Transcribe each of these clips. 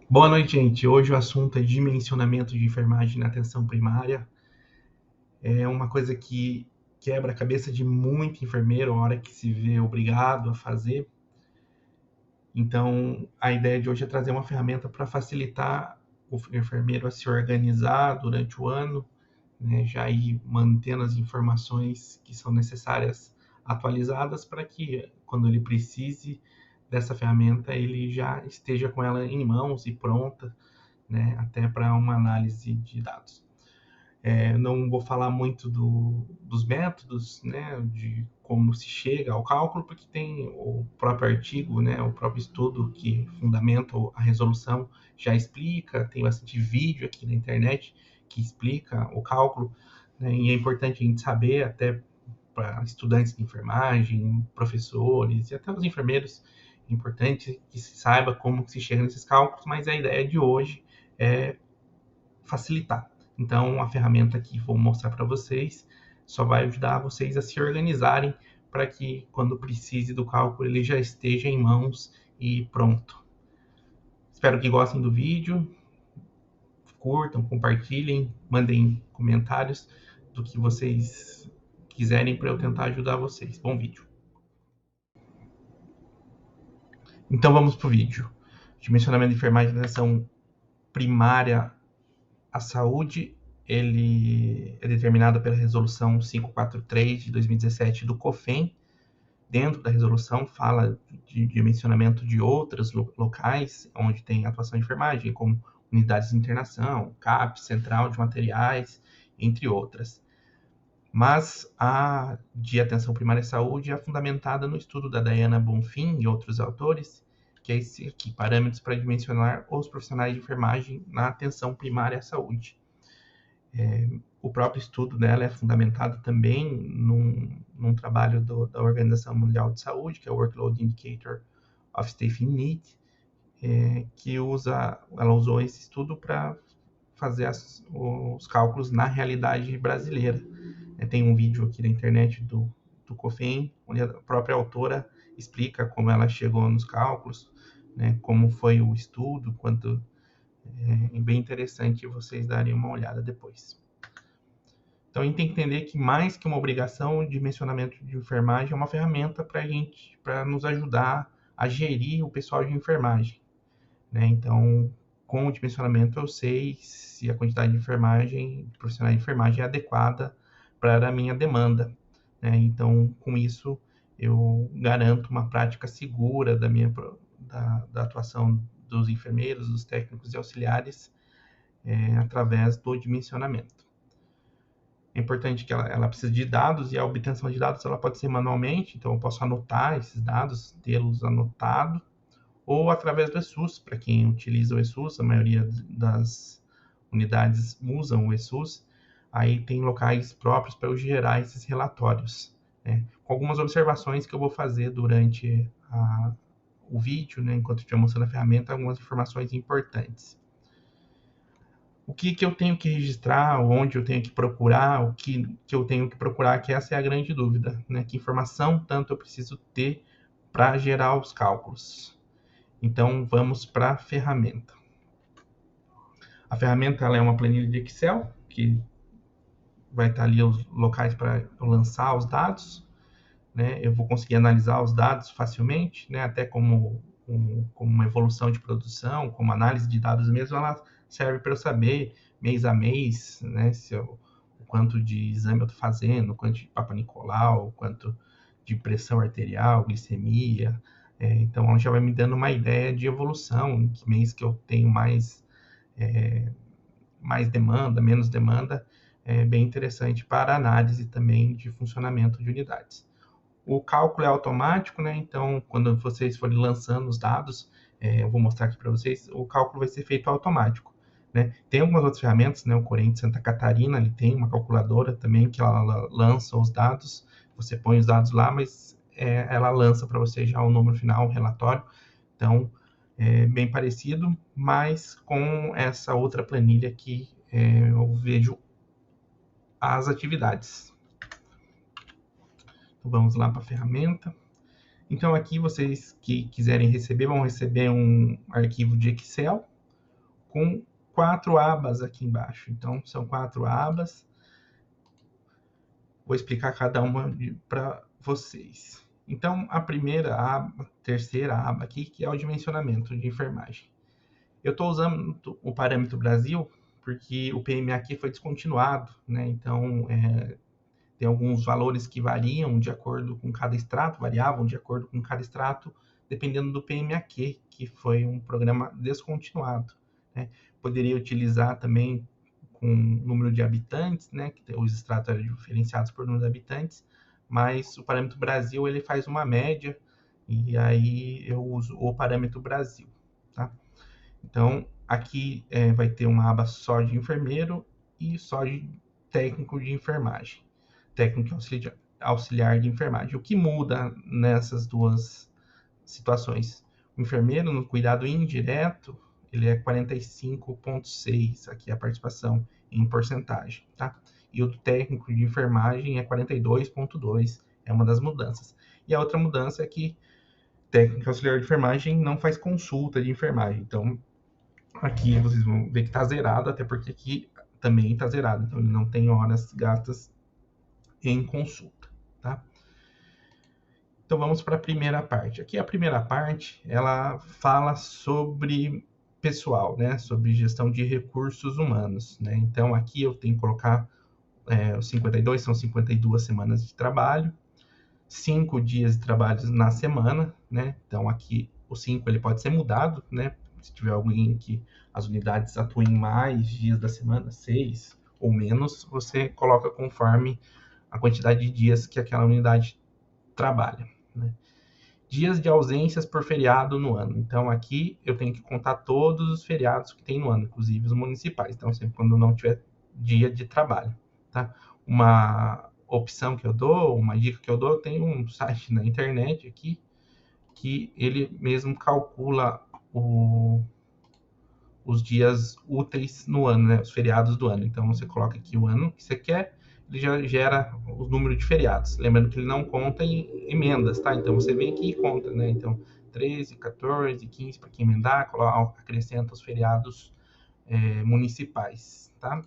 Boa noite, gente. Hoje o assunto é dimensionamento de enfermagem na atenção primária. É uma coisa que quebra a cabeça de muito enfermeiro a hora que se vê obrigado a fazer. Então, a ideia de hoje é trazer uma ferramenta para facilitar o enfermeiro a se organizar durante o ano, né, já ir mantendo as informações que são necessárias atualizadas para que, quando ele precise dessa ferramenta, ele já esteja com ela em mãos e pronta, né, até para uma análise de dados. Não vou falar muito dos métodos, né, de como se chega ao cálculo, porque tem o próprio artigo, né, o próprio estudo que fundamenta a resolução já explica, tem bastante vídeo aqui na internet que explica o cálculo, né, e é importante a gente saber, até para estudantes de enfermagem, professores e até os enfermeiros, é importante que se saiba como se chega nesses cálculos, mas a ideia de hoje é facilitar. Então, a ferramenta que vou mostrar para vocês só vai ajudar vocês a se organizarem para que, quando precise do cálculo, ele já esteja em mãos e pronto. Espero que gostem do vídeo, curtam, compartilhem, mandem comentários do que vocês quiserem para eu tentar ajudar vocês. Bom vídeo. Então vamos para o vídeo. Dimensionamento de enfermagem de atenção primária à saúde, ele é determinado pela resolução 543 de 2017 do COFEN. Dentro da resolução fala de dimensionamento de outros locais onde tem atuação de enfermagem, como unidades de internação, CAP, central de materiais, entre outras. Mas a de atenção primária à saúde é fundamentada no estudo da Diana Bonfim e outros autores, que é esse aqui, parâmetros para dimensionar os profissionais de enfermagem na atenção primária à saúde. O próprio estudo dela é fundamentado também num trabalho da Organização Mundial de Saúde, que é o Workload Indicator of Staffing Need, que ela usou esse estudo para fazer os cálculos na realidade brasileira. Tem um vídeo aqui na internet do COFEN, onde a própria autora explica como ela chegou nos cálculos, né, como foi o estudo, quanto é bem interessante vocês darem uma olhada depois. Então a gente tem que entender que, mais que uma obrigação, o dimensionamento de enfermagem é uma ferramenta para nos ajudar a gerir o pessoal de enfermagem, né? Então, com o dimensionamento eu sei se a quantidade de enfermagem, de profissionais de enfermagem é adequada para a minha demanda, né? Então, com isso eu garanto uma prática segura da atuação dos enfermeiros, dos técnicos e auxiliares, através do dimensionamento. É importante que ela precise de dados, e a obtenção de dados ela pode ser manualmente, então eu posso anotar esses dados, tê-los anotados, ou através do ESUS, para quem utiliza o ESUS, a maioria das unidades usam o ESUS, aí tem locais próprios para eu gerar esses relatórios, né? Com algumas observações que eu vou fazer durante o vídeo, né, enquanto estiver mostrando a ferramenta, algumas informações importantes. O que eu tenho que registrar, onde eu tenho que procurar, o que eu tenho que procurar, que essa é a grande dúvida, né? Que informação tanto eu preciso ter para gerar os cálculos. Então, vamos para a ferramenta. A ferramenta ela é uma planilha de Excel, que vai estar ali os locais para eu lançar os dados, né? Eu vou conseguir analisar os dados facilmente, né? Até como uma evolução de produção, como análise de dados mesmo, ela serve para eu saber mês a mês, né, o quanto de exame eu estou fazendo, o quanto de Papa Nicolau, o quanto de pressão arterial, glicemia. Então, ela já vai me dando uma ideia de evolução, em que mês que eu tenho mais demanda, menos demanda, é bem interessante para análise também de funcionamento de unidades. O cálculo é automático, né? Então, quando vocês forem lançando os dados, eu vou mostrar aqui para vocês, o cálculo vai ser feito automático, né? Tem algumas outras ferramentas, né? O Corrente Santa Catarina, ele tem uma calculadora também que ela lança os dados, você põe os dados lá, mas ela lança para você já o número final, o relatório. Então, é bem parecido, mas com essa outra planilha aqui, eu vejo as atividades. Então, vamos lá para a ferramenta. Então, aqui vocês que quiserem receber, vão receber um arquivo de Excel, com 4 abas aqui embaixo. Então, são 4 abas. Vou explicar cada uma para vocês. Então, a primeira aba, terceira aba aqui, que é o dimensionamento de enfermagem. Eu estou usando o parâmetro Brasil porque o PMA aqui foi descontinuado, né? Então, tem alguns valores que variam de acordo com cada extrato, variavam de acordo com cada extrato, dependendo do PMAQ, que foi um programa descontinuado, né? Poderia utilizar também com número de habitantes, né? Que os extratos eram diferenciados por número de habitantes, mas o parâmetro Brasil ele faz uma média e aí eu uso o parâmetro Brasil, tá? Então, aqui vai ter uma aba só de enfermeiro e só de técnico de enfermagem. Técnico auxiliar de enfermagem. O que muda nessas duas situações? O enfermeiro, no cuidado indireto, ele é 45,6, aqui a participação em porcentagem, tá? E o do técnico de enfermagem é 42,2, é uma das mudanças. E a outra mudança é que técnico auxiliar de enfermagem não faz consulta de enfermagem. Então, aqui vocês vão ver que está zerado, até porque aqui também está zerado. Então, ele não tem horas gastas em consulta, tá? Então, vamos para a primeira parte. Aqui, a primeira parte, ela fala sobre pessoal, né? Sobre gestão de recursos humanos, né? Então, aqui eu tenho que colocar os 52, são 52 semanas de trabalho, 5 dias de trabalho na semana, né? Então, aqui, o 5 ele pode ser mudado, né? Se tiver alguém que as unidades atuem mais dias da semana, 6 ou menos, você coloca conforme a quantidade de dias que aquela unidade trabalha, né? Dias de ausências por feriado no ano. Então, aqui eu tenho que contar todos os feriados que tem no ano, inclusive os municipais. Então, sempre quando não tiver dia de trabalho, tá? Uma opção que eu dou, uma dica que eu dou, tem um site na internet aqui que ele mesmo calcula os dias úteis no ano, né? Os feriados do ano. Então, você coloca aqui o ano que você quer, ele já gera o número de feriados. Lembrando que ele não conta em emendas, tá? Então, você vem aqui e conta, né? Então, 13, 14, 15, para quem emendar, acrescenta os feriados municipais, tá?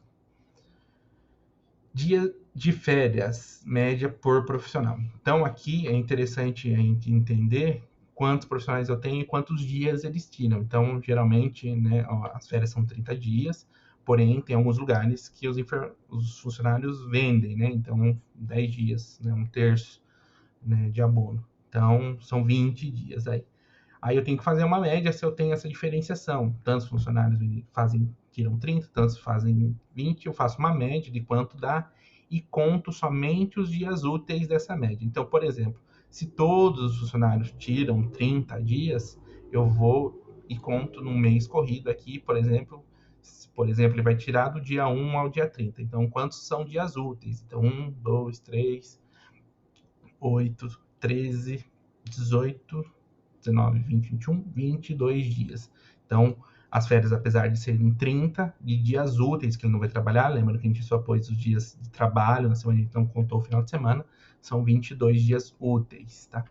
Dia de férias, média por profissional. Então, aqui é interessante a gente entender quantos profissionais eu tenho e quantos dias eles tiram. Então, geralmente, né, as férias são 30 dias, porém, tem alguns lugares que os funcionários vendem, né? Então, 10 dias, né, um terço, né, de abono. Então, são 20 dias aí. Aí eu tenho que fazer uma média se eu tenho essa diferenciação. Tantos funcionários tiram 30, tantos fazem 20, eu faço uma média de quanto dá e conto somente os dias úteis dessa média. Então, por exemplo, se todos os funcionários tiram 30 dias, eu vou e conto num mês corrido aqui, por exemplo, ele vai tirar do dia 1 ao dia 30. Então, quantos são dias úteis? Então, 1, 2, 3, 8, 13, 18, 19, 20, 21, 22 dias. Então, as férias, apesar de serem 30 de dias úteis que ele não vai trabalhar, lembrando que a gente só pôs os dias de trabalho, na semana a gente não contou o final de semana, são 22 dias úteis, tá?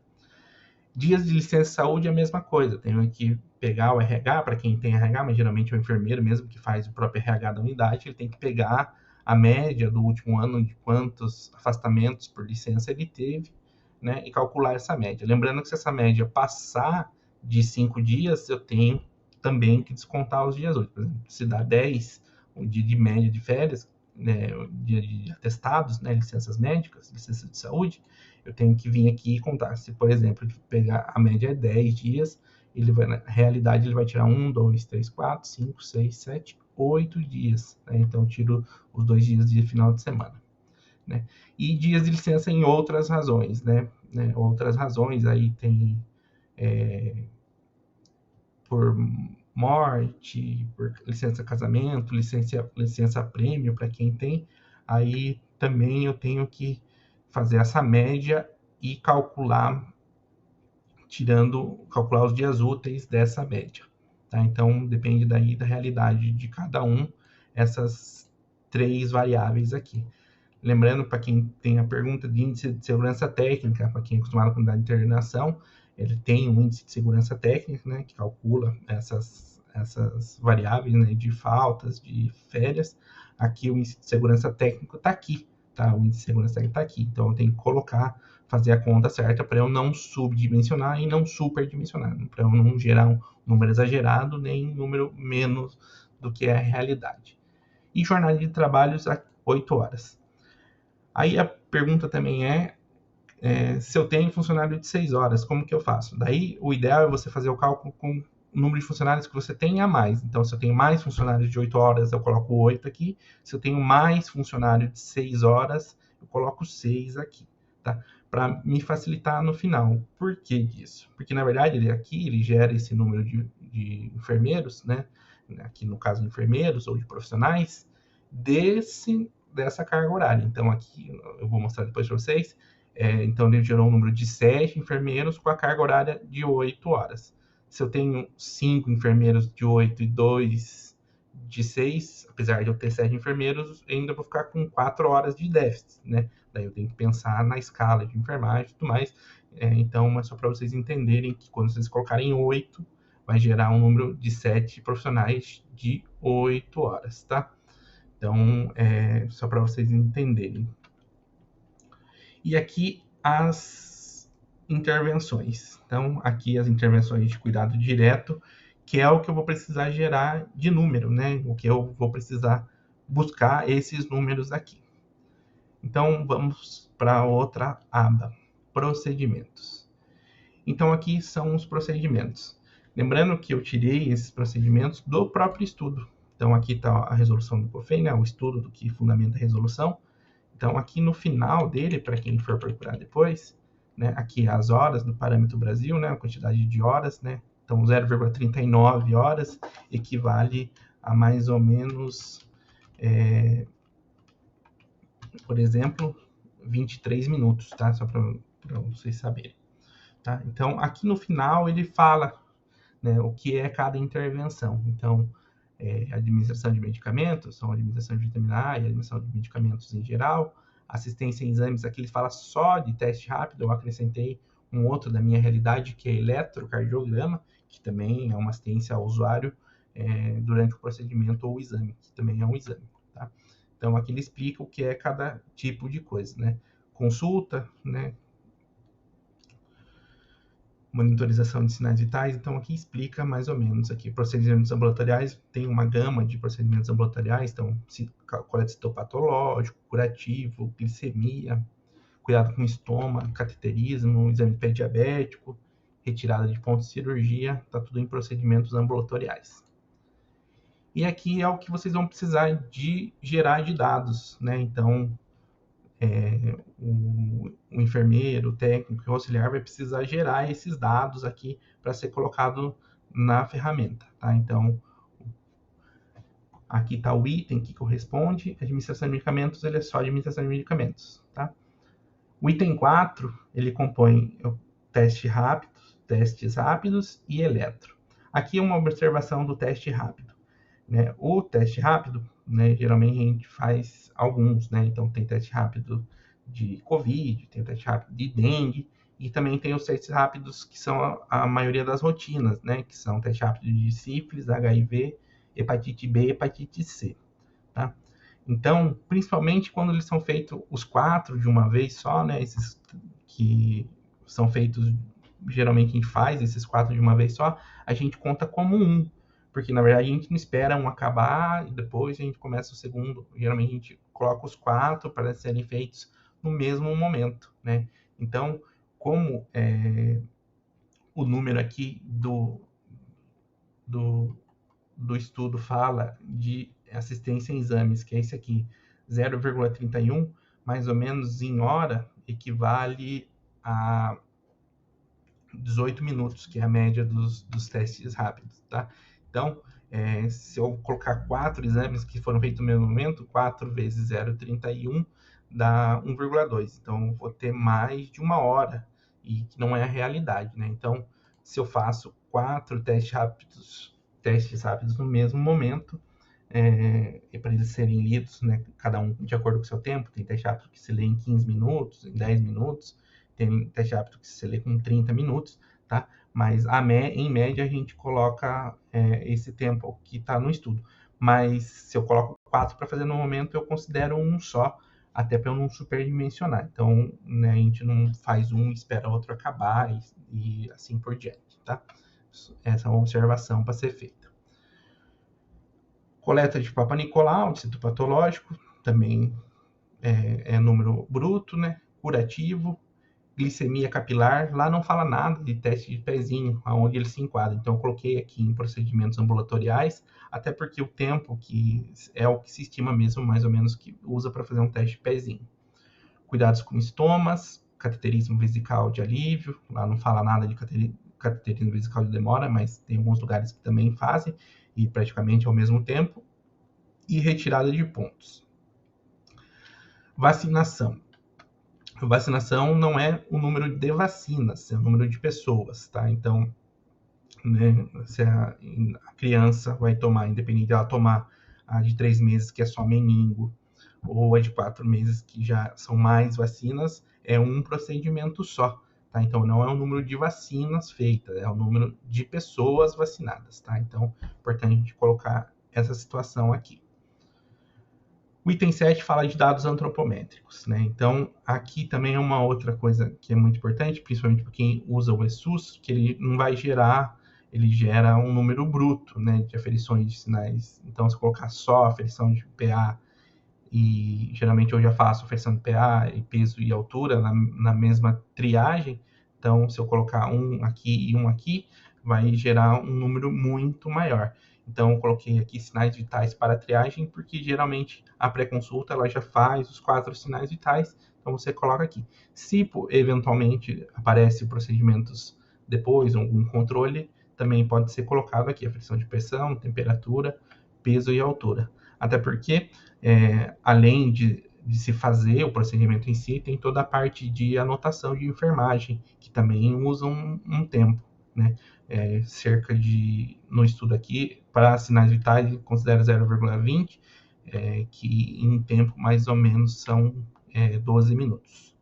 Dias de licença de saúde é a mesma coisa, tenho que pegar o RH, para quem tem RH, mas geralmente é o enfermeiro mesmo que faz o próprio RH da unidade, ele tem que pegar a média do último ano de quantos afastamentos por licença ele teve, né, e calcular essa média. Lembrando que se essa média passar de 5 dias, eu tenho também que descontar os dias úteis. Por exemplo, se dá 10, um dia de média de férias, né, dia de atestados, né, licenças médicas, licença de saúde, eu tenho que vir aqui e contar. Se, por exemplo, pegar a média é 10 dias, na realidade, ele vai tirar 1, 2, 3, 4, 5, 6, 7, 8 dias. Né? Então, tiro os 2 dias de final de semana. Né? E dias de licença em outras razões, né? Outras razões aí tem por morte, por licença casamento, licença prêmio para quem tem. Aí também eu tenho que fazer essa média e calcular os dias úteis dessa média. Tá? Então, depende daí da realidade de cada um, essas 3 variáveis aqui. Lembrando, para quem tem a pergunta de índice de segurança técnica, para quem é acostumado com unidade de internação, ele tem um índice de segurança técnica, né, que calcula essas variáveis, né, de faltas, de férias, aqui o índice de segurança técnico está aqui, tá? O índice de segurança técnico está aqui. Então, eu tenho que colocar, fazer a conta certa para eu não subdimensionar e não superdimensionar, para eu não gerar um número exagerado, nem um número menos do que é a realidade. E jornada de trabalhos a 8 horas. Aí a pergunta também se eu tenho funcionário de 6 horas, como que eu faço? Daí, o ideal é você fazer o cálculo com o número de funcionários que você tem a mais. Então, se eu tenho mais funcionários de 8 horas, eu coloco 8 aqui. Se eu tenho mais funcionário de 6 horas, eu coloco 6 aqui, tá? Para me facilitar no final. Por que disso? Porque, na verdade, ele gera esse número de enfermeiros, né? Aqui, no caso, enfermeiros ou de profissionais, dessa carga horária. Então, aqui, eu vou mostrar depois para vocês. Então, ele gerou um número de 7 enfermeiros com a carga horária de 8 horas. Se eu tenho 5 enfermeiros de 8 e 2 de 6, apesar de eu ter 7 enfermeiros, eu ainda vou ficar com 4 horas de déficit, né? Daí eu tenho que pensar na escala de enfermagem e tudo mais. Então, é só para vocês entenderem que quando vocês colocarem 8, vai gerar um número de 7 profissionais de 8 horas, tá? Então, só para vocês entenderem. E aqui as intervenções. Então, aqui as intervenções de cuidado direto, que é o que eu vou precisar gerar de número, né? O que eu vou precisar buscar esses números aqui. Então, vamos para outra aba, procedimentos. Então, aqui são os procedimentos. Lembrando que eu tirei esses procedimentos do próprio estudo. Então, aqui está a resolução do COFEI, né? O estudo do que fundamenta a resolução. Então, aqui no final dele, para quem for procurar depois, né, aqui as horas do parâmetro Brasil, né, a quantidade de horas, né, então 0,39 horas equivale a mais ou menos, por exemplo, 23 minutos, tá? Só para vocês saberem. Tá? Então, aqui no final ele fala, né, o que é cada intervenção. Então, administração de medicamentos, são administração de vitamina A e administração de medicamentos em geral. Assistência em exames, aqui ele fala só de teste rápido, eu acrescentei um outro da minha realidade, que é eletrocardiograma, que também é uma assistência ao usuário durante o procedimento ou o exame, que também é um exame. Tá? Então, aqui ele explica o que é cada tipo de coisa, né? Consulta, né? Monitorização de sinais vitais, então aqui explica mais ou menos aqui, procedimentos ambulatoriais, tem uma gama de procedimentos ambulatoriais, então coleta citopatológico, curativo, glicemia, cuidado com estômago, cateterismo, exame de pé diabético, retirada de pontos de cirurgia, tá tudo em procedimentos ambulatoriais. E aqui é o que vocês vão precisar de gerar de dados, né, então o enfermeiro, o técnico, o auxiliar vai precisar gerar esses dados aqui para ser colocado na ferramenta, tá? Então, aqui está o item que corresponde, administração de medicamentos, ele é só administração de medicamentos, tá? O item 4, ele compõe testes rápidos e eletro. Aqui é uma observação do teste rápido, né? O teste rápido, né, geralmente a gente faz alguns, né? Então, tem teste rápido de Covid, tem teste rápido de dengue, e também tem os testes rápidos que são a maioria das rotinas, né? Que são teste rápido de sífilis, HIV, hepatite B e hepatite C, tá? Então, principalmente quando eles são feitos os 4 de uma vez só, né? Esses que são feitos, geralmente a gente faz esses 4 de uma vez só, a gente conta como um, porque na verdade a gente não espera um acabar e depois a gente começa o segundo. Geralmente a gente coloca os 4 para serem feitos no mesmo momento, né? Então, como o número aqui do estudo fala de assistência em exames, que é esse aqui, 0,31, mais ou menos em hora, equivale a 18 minutos, que é a média dos testes rápidos, tá? Então, se eu colocar 4 exames que foram feitos no mesmo momento, 4 vezes 0,31 dá 1,2. Então, eu vou ter mais de 1 hora, e que não é a realidade, né? Então, se eu faço 4 testes rápidos no mesmo momento, para eles serem lidos, né, cada um de acordo com o seu tempo, tem teste rápido que se lê em 15 minutos, em 10 minutos, tem teste rápido que se lê com 30 minutos, tá? Mas em média a gente coloca esse tempo que está no estudo. Mas se eu coloco 4 para fazer no momento, eu considero um só, até para eu não superdimensionar. Então, né, a gente não faz um, espera o outro acabar e assim por diante, tá? Essa é uma observação para ser feita. Coleta de Papa Nicolau, de citopatológico, também é número bruto, né? Curativo, glicemia capilar, lá não fala nada de teste de pezinho, aonde ele se enquadra. Então, eu coloquei aqui em procedimentos ambulatoriais, até porque o tempo que é o que se estima mesmo, mais ou menos, que usa para fazer um teste de pezinho. Cuidados com estomas, cateterismo vesical de alívio, lá não fala nada de cateterismo vesical de demora, mas tem alguns lugares que também fazem, e praticamente ao mesmo tempo, e retirada de pontos. Vacinação. Vacinação não é o número de vacinas, é o número de pessoas, tá? Então, né, se a criança vai tomar, independente de ela tomar a de 3 meses, que é só meningo, ou a de 4 meses, que já são mais vacinas, é um procedimento só, tá? Então, não é o número de vacinas feitas, é o número de pessoas vacinadas, tá? Então, é importante a gente colocar essa situação aqui. O item 7 fala de dados antropométricos, né? Então, aqui também é uma outra coisa que é muito importante, principalmente para quem usa o ESUS, que ele não vai gerar, ele gera um número bruto, né, de aferições de sinais. Então, se colocar só aferição de PA, e geralmente eu já faço aferição de PA e peso e altura na mesma triagem, então, se eu colocar um aqui e um aqui, vai gerar um número muito maior. Então, eu coloquei aqui sinais vitais para a triagem, porque geralmente a pré-consulta ela já faz os 4 sinais vitais, então você coloca aqui. Se eventualmente aparece procedimentos depois, algum controle, também pode ser colocado aqui a aferição de pressão, temperatura, peso e altura. Até porque, além de se fazer o procedimento em si, tem toda a parte de anotação de enfermagem, que também usa um tempo, né? Cerca de, no estudo aqui, para sinais vitais, considera 0,20, que em tempo mais ou menos são 12 minutos.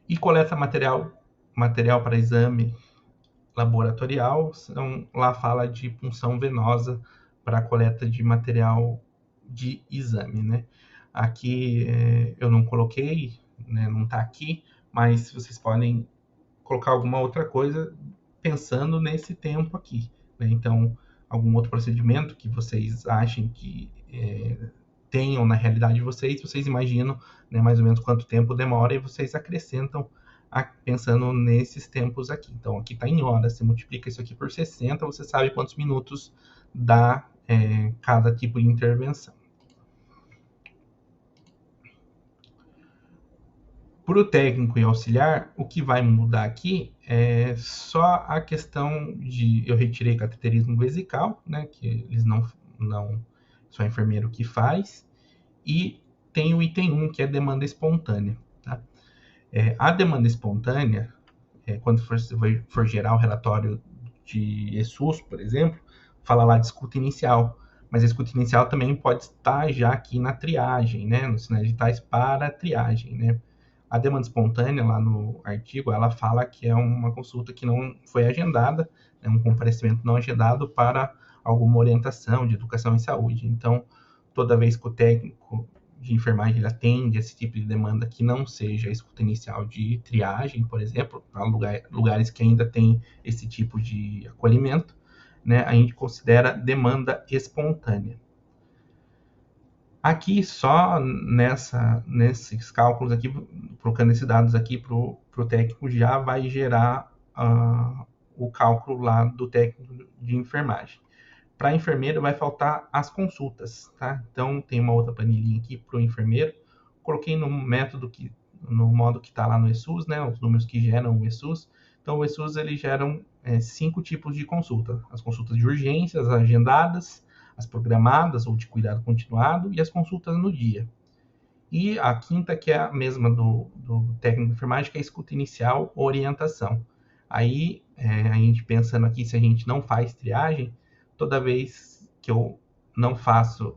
E coleta material para exame laboratorial, lá fala de punção venosa para a coleta de material de exame, né? Aqui eu não coloquei, né, não está aqui, mas vocês podem colocar alguma outra coisa pensando nesse tempo aqui, né? Então, algum outro procedimento que vocês achem que tenham na realidade de vocês imaginam, né, mais ou menos quanto tempo demora e vocês acrescentam pensando nesses tempos aqui. Então, aqui está em horas, você multiplica isso aqui por 60, você sabe quantos minutos dá cada tipo de intervenção. Para o técnico e auxiliar, o que vai mudar aqui é só a questão de... Eu retirei cateterismo vesical, né, que eles não só enfermeiro que faz, e tem o item 1, que é demanda espontânea. Tá? A demanda espontânea, quando for gerar o relatório de ESUS, por exemplo, fala lá de escuta inicial, mas a escuta inicial também pode estar já aqui na triagem, né, nos sinais vitais para a triagem, né. A demanda espontânea, lá no artigo, ela fala que é uma consulta que não foi agendada, é um comparecimento não agendado para alguma orientação de educação em saúde. Então, toda vez que o técnico de enfermagem atende esse tipo de demanda que não seja a escuta inicial de triagem, por exemplo, para lugares que ainda tem esse tipo de acolhimento, né, a gente considera demanda espontânea. Aqui, só nesses cálculos aqui, colocando esses dados aqui para o técnico, já vai gerar o cálculo lá do técnico de enfermagem. Para enfermeiro vai faltar as consultas, tá? Então, tem uma outra planilhinha aqui para o enfermeiro. Coloquei no modo que está lá no ESUS, né? Os números que geram o ESUS. Então, o ESUS, eles geram 5 tipos de consulta. As consultas de urgência, as agendadas, as programadas ou de cuidado continuado e as consultas no dia. E a quinta, que é a mesma do técnico de enfermagem, que é a escuta inicial, orientação. Aí, a gente pensando aqui, se a gente não faz triagem, toda vez que eu não faço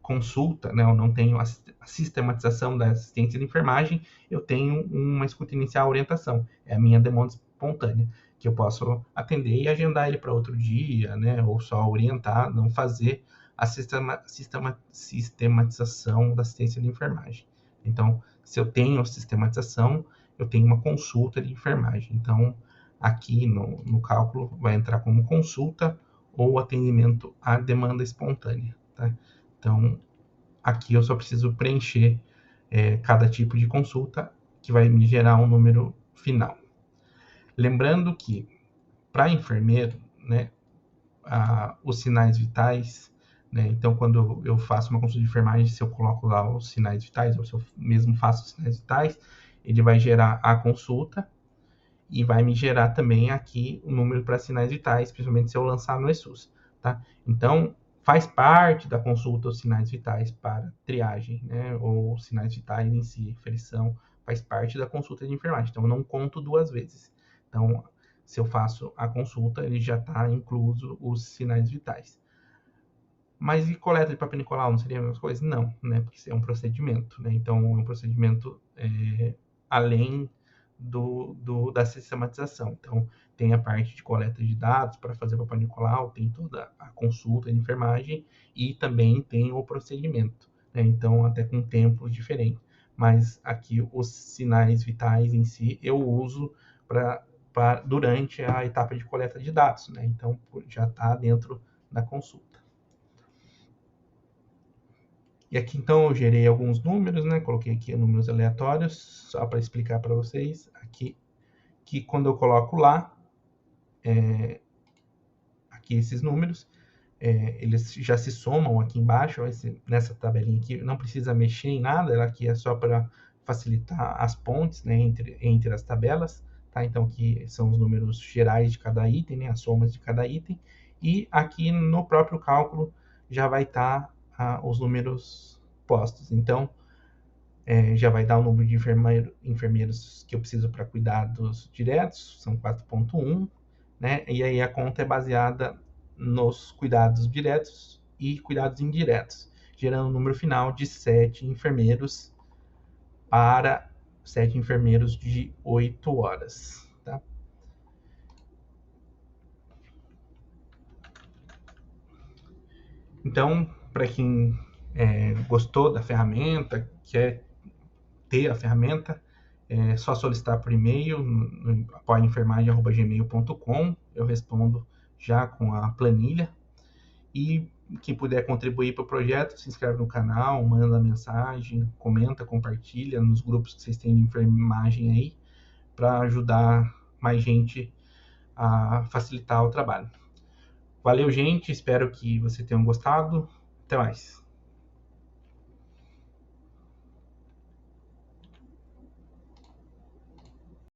consulta, né, eu não tenho a sistematização da assistência de enfermagem, eu tenho uma escuta inicial orientação, é a minha demanda espontânea, que eu posso atender e agendar ele para outro dia, né, ou só orientar, não fazer a sistematização da assistência de enfermagem. Então, se eu tenho sistematização, eu tenho uma consulta de enfermagem. Então, aqui no cálculo vai entrar como consulta ou atendimento à demanda espontânea. Tá? Então, aqui eu só preciso preencher cada tipo de consulta, que vai me gerar um número final. Lembrando que, para enfermeiro, né, os sinais vitais, né, então quando eu faço uma consulta de enfermagem, se eu coloco lá os sinais vitais, ou se eu mesmo faço os sinais vitais, ele vai gerar a consulta e vai me gerar também aqui o número para sinais vitais, principalmente se eu lançar no ESUS. Tá? Então, faz parte da consulta os sinais vitais para triagem, né, ou sinais vitais em si, aferição, faz parte da consulta de enfermagem. Então, eu não conto duas vezes. Então, se eu faço a consulta, ele já está incluso os sinais vitais. Mas e coleta de Papa Nicolau, não seria a mesma coisa? Não, né? Porque é um procedimento, né? Então, é um procedimento além da sistematização. Então, tem a parte de coleta de dados para fazer o Papa Nicolau, tem toda a consulta de enfermagem e também tem o procedimento, né? Então, até com tempos diferentes. Mas aqui, os sinais vitais em si, eu uso durante a etapa de coleta de dados, né? Então, já está dentro da consulta. E aqui, então, eu gerei alguns números, né? Coloquei aqui números aleatórios, só para explicar para vocês. Aqui, que quando eu coloco lá, aqui esses números, eles já se somam aqui embaixo, nessa tabelinha aqui, não precisa mexer em nada, ela aqui é só para facilitar as pontes, né, entre as tabelas, tá? Então, aqui são os números gerais de cada item, né, as somas de cada item, e aqui no próprio cálculo já vai estar os números postos. Então, já vai dar o número de enfermeiros que eu preciso para cuidados diretos, são 4.1, né? E aí a conta é baseada nos cuidados diretos e cuidados indiretos, gerando um número final de 7 enfermeiros para 7 enfermeiros de 8 horas. Tá? Então, para quem gostou da ferramenta, quer ter a ferramenta, é só solicitar por e-mail no apoioenfermagem@gmail.com. Eu respondo já com a planilha. E quem puder contribuir para o projeto, se inscreve no canal, manda mensagem, comenta, compartilha nos grupos que vocês têm de enfermagem aí, para ajudar mais gente a facilitar o trabalho. Valeu, gente. Espero que vocês tenham gostado. Até mais.